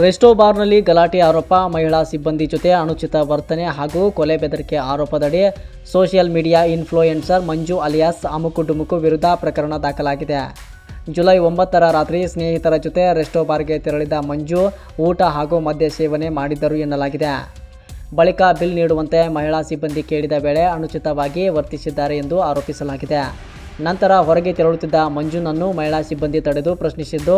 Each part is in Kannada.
ರೆಸ್ಟೋ ಬಾರ್ನಲ್ಲಿ ಗಲಾಟೆ ಆರೋಪ, ಮಹಿಳಾ ಸಿಬ್ಬಂದಿ ಜೊತೆ ಅನುಚಿತ ವರ್ತನೆ ಹಾಗೂ ಕೊಲೆ ಬೆದರಿಕೆ ಆರೋಪದಡಿ ಸೋಷಿಯಲ್ ಮೀಡಿಯಾ ಇನ್ಫ್ಲೂಯೆನ್ಸರ್ ಮಂಜು ಅಲಿಯಾಸ್ ಅಮುಕು ಡುಮುಕು ವಿರುದ್ಧ ಪ್ರಕರಣ ದಾಖಲಾಗಿದೆ. ಜುಲೈ 9ರ ರಾತ್ರಿ ಸ್ನೇಹಿತರ ಜೊತೆ ರೆಸ್ಟೋ ಬಾರ್ಗೆ ತೆರಳಿದ ಮಂಜು ಊಟ ಹಾಗೂ ಮದ್ಯ ಸೇವನೆ ಮಾಡಿದ್ದರು ಎನ್ನಲಾಗಿದೆ. ಬಳಿಕ ಬಿಲ್ ನೀಡುವಂತೆ ಮಹಿಳಾ ಸಿಬ್ಬಂದಿ ಕೇಳಿದ ವೇಳೆ ಅನುಚಿತವಾಗಿ ವರ್ತಿಸಿದ್ದಾರೆ ಎಂದು ಆರೋಪಿಸಲಾಗಿದೆ. ನಂತರ ಹೊರಗೆ ತೆರಳುತ್ತಿದ್ದ ಮಂಜುನನ್ನು ಮಹಿಳಾ ಸಿಬ್ಬಂದಿ ತಡೆದು ಪ್ರಶ್ನಿಸಿದ್ದು,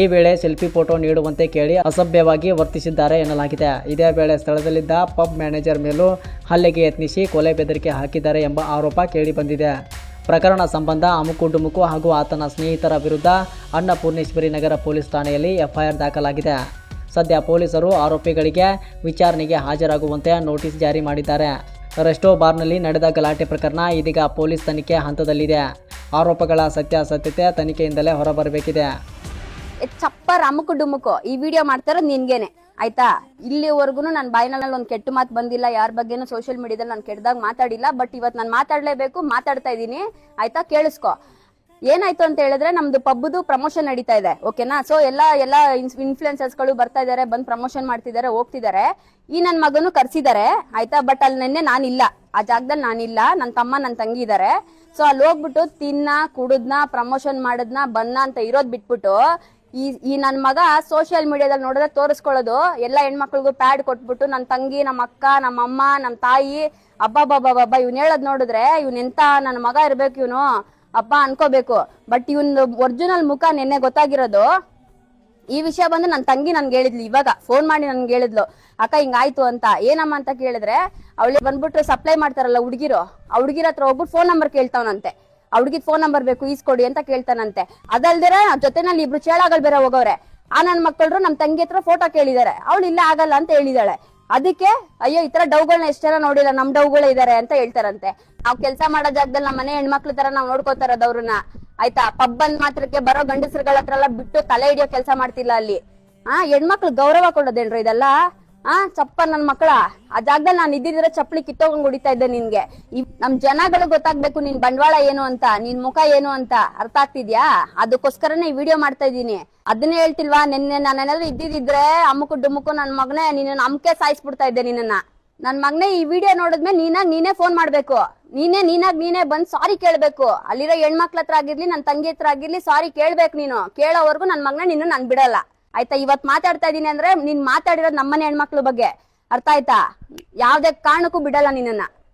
ಈ ವೇಳೆ ಸೆಲ್ಫಿ ಫೋಟೋ ನೀಡುವಂತೆ ಕೇಳಿ ಅಸಭ್ಯವಾಗಿ ವರ್ತಿಸಿದ್ದಾರೆ ಎನ್ನಲಾಗಿದೆ. ಇದೇ ವೇಳೆ ಸ್ಥಳದಲ್ಲಿದ್ದ ಪಬ್ ಮ್ಯಾನೇಜರ್ ಮೇಲೂ ಹಲ್ಲೆಗೆ ಯತ್ನಿಸಿ ಕೊಲೆ ಬೆದರಿಕೆ ಹಾಕಿದ್ದಾರೆ ಎಂಬ ಆರೋಪ ಕೇಳಿಬಂದಿದೆ. ಪ್ರಕರಣ ಸಂಬಂಧ ಅಮುಕು ಡುಮುಕು ಹಾಗೂ ಆತನ ಸ್ನೇಹಿತರ ವಿರುದ್ಧ ಅನ್ನಪೂರ್ಣೇಶ್ವರಿ ನಗರ ಪೊಲೀಸ್ ಠಾಣೆಯಲ್ಲಿ ಎಫ್ಐಆರ್ ದಾಖಲಾಗಿದೆ. ಸದ್ಯ ಪೊಲೀಸರು ಆರೋಪಿಗಳಿಗೆ ವಿಚಾರಣೆಗೆ ಹಾಜರಾಗುವಂತೆ ನೋಟಿಸ್ ಜಾರಿ ಮಾಡಿದ್ದಾರೆ. ರೆಸ್ಟೋ ಬಾರ್ನಲ್ಲಿ ನಡೆದ ಗಲಾಟೆ ಪ್ರಕರಣ ಇದೀಗ ಪೊಲೀಸ್ ತನಿಖೆ ಹಂತದಲ್ಲಿದೆ. ಆರೋಪಗಳ ಸತ್ಯಾಸತ್ಯತೆ ತನಿಖೆಯಿಂದಲೇ ಹೊರಬರಬೇಕಿದೆ. ಚಪ್ಪರ್ ಅಮುಕು ಡುಮುಕು ಈ ವಿಡಿಯೋ ಮಾಡ್ತಾರ ನಿನ್ಗೇನೆ ಆಯ್ತಾ. ಇಲ್ಲಿವರೆಗೂ ನನ್ನ ಬಾಯಿನಲ್ಲಿ ಒಂದು ಕೆಟ್ಟ ಮಾತು ಬಂದಿಲ್ಲ, ಯಾರ ಬಗ್ಗೆನೂ ಸೋಷಿಯಲ್ ಮೀಡಿಯಾದಲ್ಲಿ ನಾನು ಕೆಟ್ಟದಾಗ ಮಾತಾಡಿಲ್ಲ. ಬಟ್ ಇವತ್ತು ನಾನು ಮಾತಾಡ್ಲೇಬೇಕು, ಮಾತಾಡ್ತಾ ಇದ್ದೀನಿ ಆಯ್ತಾ. ಕೇಳಿಸ್ಕೊ, ಏನಾಯ್ತು ಅಂತ ಹೇಳಿದ್ರೆ ನಮ್ದು ಪಬ್ದು ಪ್ರಮೋಷನ್ ನಡೀತಾ ಇದೆ, ಓಕೆನಾ. ಸೊ ಎಲ್ಲ ಇನ್ಫ್ಲುಯೆನ್ಸರ್ಸ್ ಗಳು ಬರ್ತಾ ಇದಾರೆ, ಬಂದ್ ಪ್ರಮೋಷನ್ ಮಾಡ್ತಿದ್ದಾರೆ, ಹೋಗ್ತಿದ್ದಾರೆ. ಈ ನನ್ ಮಗನು ಕರ್ಸಿದ್ದಾರೆ ಆಯ್ತಾ. ಬಟ್ ಅಲ್ಲಿ ನೆನ್ನೆ ನಾನಿಲ್ಲ, ಆ ಜಾಗದಲ್ಲಿ ನಾನಿಲ್ಲ, ನನ್ನ ತಮ್ಮ ನನ್ನ ತಂಗಿ ಇದಾರೆ. ಸೊ ಅಲ್ಲಿ ಹೋಗ್ಬಿಟ್ಟು ತಿನ್ನ ಕುಡುದ್ನ ಪ್ರಮೋಷನ್ ಮಾಡದ್ನ ಬನ್ನ ಅಂತ ಇರೋದ್ ಬಿಟ್ಬಿಟ್ಟು ಈ ನನ್ ಮಗ ಸೋಷಿಯಲ್ ಮೀಡಿಯಾದಲ್ಲಿ ನೋಡಿದ್ರೆ ತೋರಿಸ್ಕೊಳ್ಳೋದು, ಎಲ್ಲ ಹೆಣ್ಮಕ್ಳಿಗೂ ಪ್ಯಾಡ್ ಕೊಟ್ಬಿಟ್ಟು ನನ್ನ ತಂಗಿ, ನಮ್ಮ ಅಕ್ಕ, ನಮ್ಮ ಅಮ್ಮ, ನಮ್ಮ ತಾಯಿ, ಅಬ್ಬಬ್ಬಬ್ಬಬ್ಬ ಇವ್ನ ಹೇಳದ್ ನೋಡಿದ್ರೆ ಇವ್ನ ಎಂತ ನನ್ನ ಮಗ ಇರ್ಬೇಕು ಇವನು ಅಪ್ಪ ಅನ್ಕೋಬೇಕು. ಬಟ್ ಇವನ್ ಒರಿಜಿನಲ್ ಮುಖ ನೆನ್ನೆ ಗೊತ್ತಾಗಿರೋದು. ಈ ವಿಷಯ ಬಂದು ನನ್ನ ತಂಗಿ ನನ್ಗೆ ಹೇಳಿದ್ಲು, ಇವಾಗ ಫೋನ್ ಮಾಡಿ ನನ್ಗೆ ಹೇಳಿದ್ಲು, ಅಕ್ಕ ಹಿಂಗಾಯ್ತು ಅಂತ. ಏನಮ್ಮ ಅಂತ ಕೇಳಿದ್ರೆ, ಅವಳಿಗೆ ಬಂದ್ಬಿಟ್ಟು ಸಪ್ಲೈ ಮಾಡ್ತಾರಲ್ಲ ಹುಡುಗಿರು, ಆ ಹುಡುಗಿರ ಹತ್ರ ಹೋಗ್ಬಿಟ್ಟು ಫೋನ್ ನಂಬರ್ ಕೇಳ್ತಾವನಂತೆ. ಆ ಹುಡುಗಿದ್ ಫೋನ್ ನಂಬರ್ ಬೇಕು ಈಸ್ಕೊಡಿ ಅಂತ ಕೇಳ್ತಾನಂತೆ. ಅದಲ್ದಿರ ಜೊತೆನಲ್ಲಿ ಇಬ್ರು ಚೇಳಾಗಲ್ ಬೇರೆ ಹೋಗವ್ರೆ. ಆ ನನ್ ಮಕ್ಕಳು ನಮ್ ತಂಗಿ ಹತ್ರ ಫೋಟೋ ಕೇಳಿದಾರೆ, ಅವಳು ಇಲ್ಲ ಆಗಲ್ಲ ಅಂತ ಹೇಳಿದಾಳೆ. ಅದಕ್ಕೆ ಅಯ್ಯೋ ಈ ತರ ಡೌಗಳನ್ನ ಎಷ್ಟೆಲ್ಲ ನೋಡಿಲ್ಲ, ನಮ್ ಡೌಗಳೇ ಇದಾರೆ ಅಂತ ಹೇಳ್ತಾರಂತೆ. ನಾವ್ ಕೆಲ್ಸ ಮಾಡೋ ಜಾಗದಲ್ಲಿ ನಮ್ಮ ಮನೆ ಹೆಣ್ಮಕ್ಳ ತರ ನಾವ್ ನೋಡ್ಕೋತಾರದ್ ಅವ್ರನ್ನ ಆಯ್ತಾ. ಪಬ್ ಬಂದ್ ಮಾತ್ರಕ್ಕೆ ಬರೋ ಗಂಡಸ್ರುಗಳ ಹತ್ರ ಎಲ್ಲ ಬಿಟ್ಟು ತಲೆ ಹಿಡಿಯೋ ಕೆಲ್ಸ ಮಾಡ್ತಿಲ್ಲ ಅಲ್ಲಿ. ಹೆಣ್ಮಕ್ಳು ಗೌರವ ಕೊಡೋದೇನ್ರಿ ಇದೆಲ್ಲ? ಚಪ್ಪ ನನ್ ಮಕ್ಕಳ, ಆ ಜಾಗದಲ್ಲಿ ನಾನು ಇದ್ದಿದ್ರೆ ಚಪ್ಪಲಿ ಕಿತ್ತೋಗಂಗ್ ಹೊಡಿತಾ ಇದ್ದೆ ನಿನ್ಗೆ. ನಮ್ ಜನಗಳು ಗೊತ್ತಾಗ್ಬೇಕು ನಿನ್ ಬಂಡವಾಳ ಏನು ಅಂತ, ನಿನ್ ಮುಖ ಏನು ಅಂತ. ಅರ್ಥ ಆಗ್ತಿದ್ಯಾ? ಅದಕ್ಕೋಸ್ಕರನೇ ಈ ವಿಡಿಯೋ ಮಾಡ್ತಾ ಇದ್ದೀನಿ. ಅದನ್ನೇ ಹೇಳ್ತಿಲ್ವಾ, ನಿನ್ನೆ ನಾನೇನಾದ್ರು ಇದ್ದಿದ್ರೆ ಅಮ್ಮುಕು ಡುಮುಕು ನನ್ ಮಗನೇ ನಿನ್ನ ಅಮ್ಕೆ ಸಾಯಿಸ್ಬಿಡ್ತಾ ಇದ್ದೆ ನಿನ್ನ. ನನ್ ಮಗನೇ ಈ ವಿಡಿಯೋ ನೋಡಿದ್ಮೇಲೆ ನೀನೇ ಫೋನ್ ಮಾಡ್ಬೇಕು, ನೀನೇ ಬಂದ್ ಸಾರಿ ಕೇಳ್ಬೇಕು. ಅಲ್ಲಿರೋ ಹೆಣ್ಮಕ್ಳ ಹತ್ರ ಆಗಿರ್ಲಿ, ನನ್ ತಂಗಿ ಹತ್ರ ಆಗಿರ್ಲಿ ಸಾರಿ ಕೇಳ್ಬೇಕು. ನೀನು ಕೇಳೋವರೆಗೂ ನನ್ ಮಗನೇ ನಿನ್ನ ನಾನ್ ಬಿಡಲ್ಲ ಆಯ್ತಾ. ಇವತ್ ಮಾತಾಡ್ತಾ ಇದೀನಿ ಅಂದ್ರೆ ನೀನ್ ಮಾತಾಡಿರೋದ್ ನಮ್ಮನೆ ಹೆಣ್ಮಕ್ಳ ಬಗ್ಗೆ, ಅರ್ಥ ಆಯ್ತಾ? ಯಾವ್ದೇ ಕಾರಣಕ್ಕೂ ಬಿಡಲ್ಲ ನಿನ್ನ.